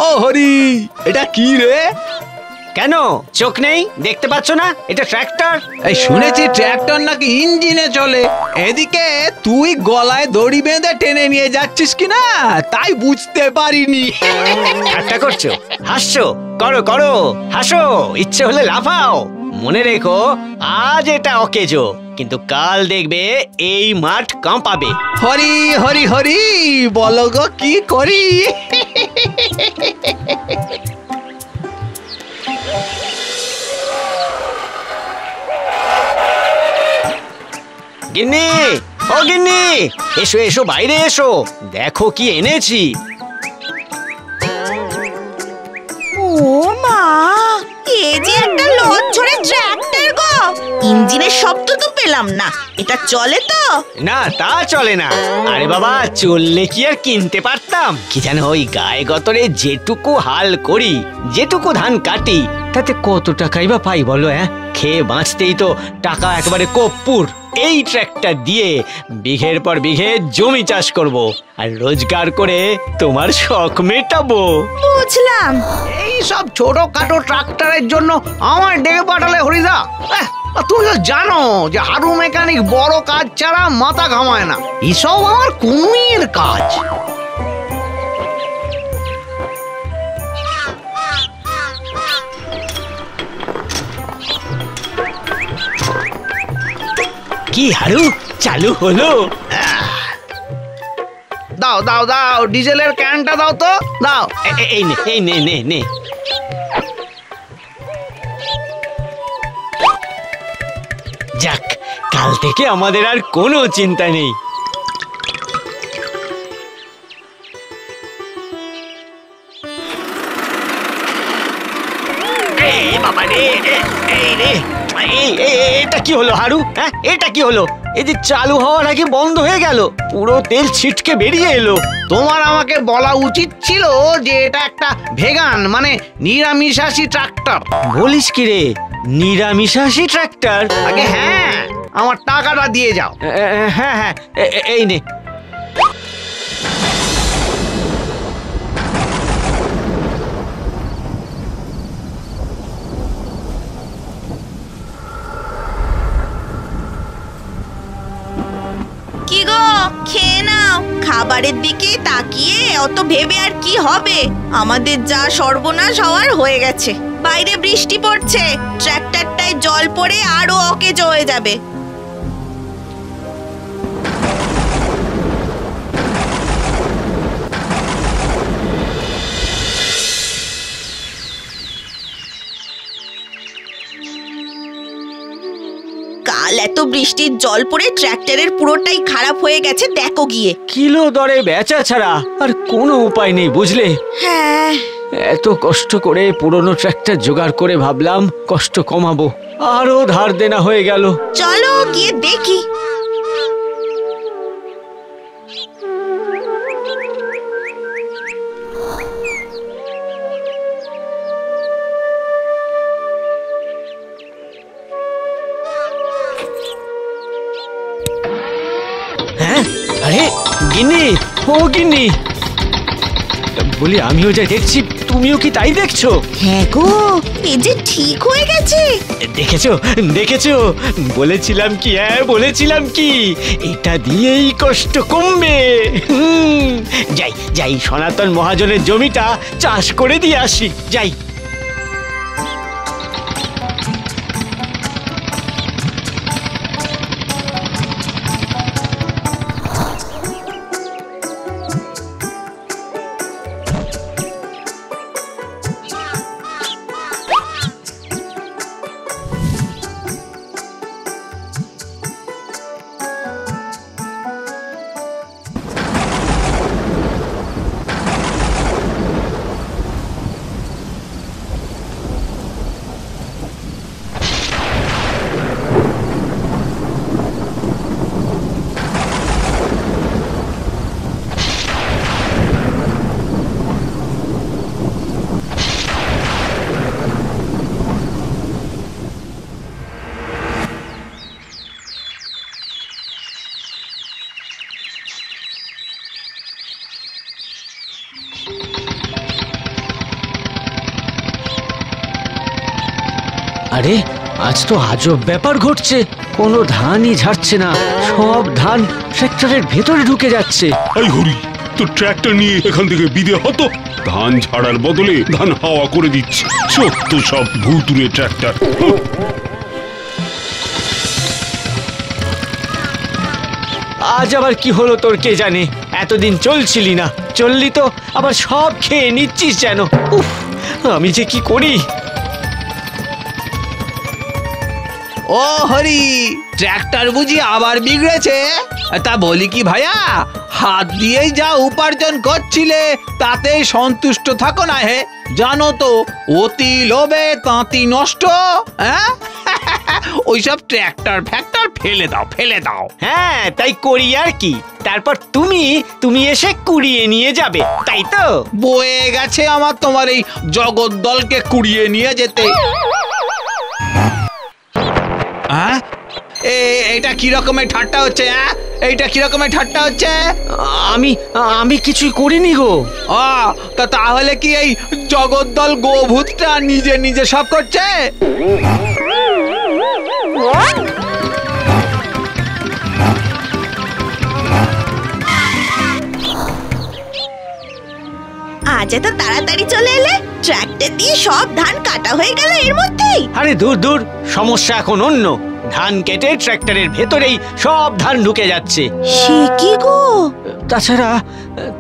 ও হরি, এটা কি রে? কেন চোখ নেই, দেখতে পাচ্ছ না এটা ট্র্যাক্টর? এই শুনেছি ট্র্যাক্টর নাকি ইঞ্জিনে চলে। এদিকে তুই গলায় দড়ি বেঁধে টেনে নিয়ে যাচ্ছিস কিনা তাই বুঝতে পারিনি। ঠাট্টা করছো, হাসছো? করো করো, হাসো, ইচ্ছে হলে লাফাও। মনে রেখো আজ এটা অকেজো, কিন্তু কাল দেখবে এই মাঠ কাঁপাবে। হরি হরি হরি, বলো গো কি করি? গিন্নি, ও গিন্নি, এসো এসো, বাইরে এসো, দেখো কি এনেছি। ও মা, এ যে একটা লঞ্চরে ট্র্যাক্টর গো। ইঞ্জিনের শব্দ তো পেলাম না, এটা চলে তো? না, তা চলে না। আরে বাবা, চললে কি আর কিনতে পারতাম? কি জানো, ওই গায়ে গতরে যেটুকু হাল করি, যেটুকু ধান কাটি, তাতে কত টাকাই বা পাই বলো? খেয়ে বাঁচতেই তো টাকা একেবারে কপ্পুর। এই ট্র্যাক্টর দিয়ে বিঘের পর বিঘে জমি চাষ করব, আর রোজগার করে তোমার শখ মেটাবো। বুঝলাম। এই সব ছোটখাটো ট্রাক্টরের জন্য আমার ডেকে পাঠালে হরিদা? তুমি তো জানো যে হারু মেকানিক বড় কাজ ছাড়া মাথা ঘামায় না। এসব আমার কুমির কাজ। কি হারু, চালু হলো? দাও দাও দাও, ডিজেলের ক্যানটা দাও তো, দাও। এই নে, এই নে নে নে। যাক, কাল থেকে আমাদের আর কোনো চিন্তা নেই। বাবা রে, এই রে, এটা কি হলো হারু? এটা কি হলো? এই যে চালু হওয়ার আগে বন্ধ হয়ে গেল, পুরো তেল ছিটকে বেরিয়ে এলো। তোমার আমাকে বলা উচিত ছিল যে এটা একটা ভেগান মানে নিরামিষাশী ট্রাক্টর। বলিস কি রে, নিরামিষাশী ট্রাক্টর? আগে হ্যাঁ, আমার টাকাটা দিয়ে যাও। হ্যাঁ হ্যাঁ, এই নে। কি গো, খেয়ে নাও। খাবারের দিকে তাকিয়ে অত ভেবে আর কি হবে? আমাদের যা সর্বনাশ হওয়ার হয়ে গেছে। বাইরে বৃষ্টি পড়ছে, ট্র্যাক্টরটায় জল পড়ে আরো অকেজো হয়ে যাবে। কাল এত বৃষ্টির জল পড়ে ট্র্যাক্টরের পুরোটাই খারাপ হয়ে গেছে, দেখো গিয়ে। কিলো দরে বেচা ছাড়া আর কোনো উপায় নেই, বুঝলে? হ্যাঁ, এত কষ্ট করে পুরনো ট্র্যাক্টর জোগাড় করে ভাবলাম কষ্ট কমাবো, আরো ধার দেনা হয়ে গেল। চলো গিয়ে দেখি। হ্যাঁ, আরে গিন্নি, ও গিন্নি, বলি আমিও যা দেখছি তুমিও কি তাই দেখছো? হ্যাঁ গো, এই যে ঠিক হয়ে গেছে। দেখেছো দেখেছো, বলেছিলাম কি, বলেছিলাম কি, এটা দিয়েই কষ্ট কমবে। যাই যাই, সনাতন মহাজনের জমিটা চাষ করে দিয়ে আসি, যাই। আরে আজ তো আজব ব্যাপার ঘটছে, কোনো ধানই ঝাড়ছে না, সব ধান ট্রাক্টরের ভেতরে ঢুকে যাচ্ছে। এই হরি, তো ট্র্যাক্টর নিয়ে এখান থেকে বিদে হতো। ধান ঝাড়ার বদলে ধান হাওয়া করে দিচ্ছে। সত্য সব ভুতুরে ট্র্যাক্টর। আজ আবার কি হলো তোর কে জানে, এতদিন চলছিলি না, চললি তো আবার সব খেয়ে নিচ্ছিস যেন। উফ, আমি যে কি করি। ও হরি, ট্র্যাক্টর বুঝি আবার বিগড়েছে? তা বলি কি ভাইয়া, হাত দিয়েই যা উপার্জন করছিলে তাতেই সন্তুষ্ট থাকো না হে? জানো তো অতি লোভে তাঁতি নষ্ট। হ্যাঁ, ওইসব ট্র্যাক্টর ফ্যাক্টর ফেলে দাও, ফেলে দাও। হ্যাঁ, তাই করি আর কি। তারপর তুমি এসে কুড়িয়ে নিয়ে যাবে, তাই তো? বয়ে গেছে আমার তোমার এই জগদ্দলকে কুড়িয়ে নিয়ে যেতে। হ্যাঁ, এইটা কি রকমের ঠাট্টা হচ্ছে? হ্যাঁ, এইটা কি রকমের ঠাট্টা হচ্ছে? আমি কিছুই করিনি গো। তাহলে কি এই জগদ্দল গোভূতটা নিজে নিজে সব করছে? আজ এত তাড়াতাড়ি চলে এলে, ট্রাক্টর দিয়ে সব ধান কাটা হয়ে গেল এর মধ্যেই। আরে দূর, সমস্যা এখন অন্য। ধান কেটে ট্রাক্টরের ভেতরেই সব ধান ঢুকে যাচ্ছে। সে কি গো?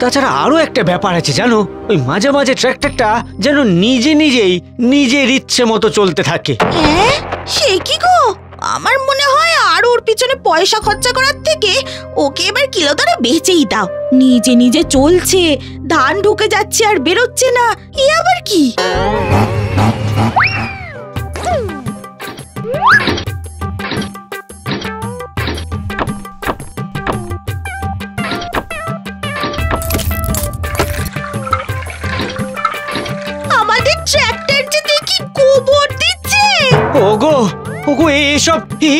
তাছাড়া আরো একটা ব্যাপার আছে জানো, ওই মাঝে মাঝে ট্রাক্টরটা যেন নিজের ইচ্ছে মতো চলতে থাকে। হ্যাঁ, সে কি গো? আমার মনে হয় আর ওর পিছনে পয়সা খরচা করার থেকে ওকে এবার কিলো দরে বেচেই দাও। নিজে নিজে চলছে, ধান ঢুকে যাচ্ছে আর বেরোচ্ছে না, এ আবার কি? আমাদের ট্রাক্টর যে দেখি গোবর দিচ্ছে। ওগো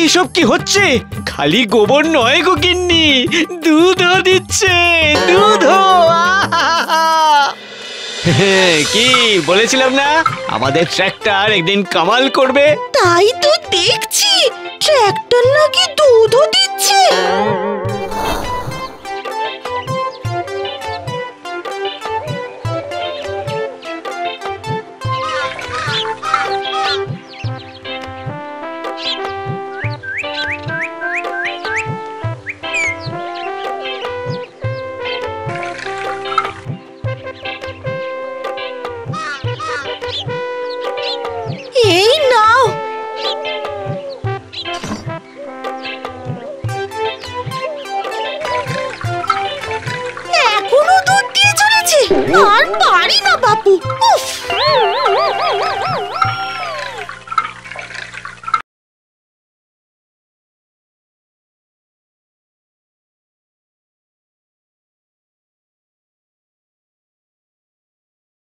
এসব কি হচ্ছে? খালি গোবর নয় গো গিন্নি, দুধও দিচ্ছে, দুধও। কি বলেছিলাম না, আমাদের ট্রাক্টর একদিন কামাল করবে। তাই তো দেখছি, ট্রাক্টর নাকি দুধও দিচ্ছে। এই নাও। এখনো দুধ দিয়ে চলেছে, আর পারি না বাপু। উফ।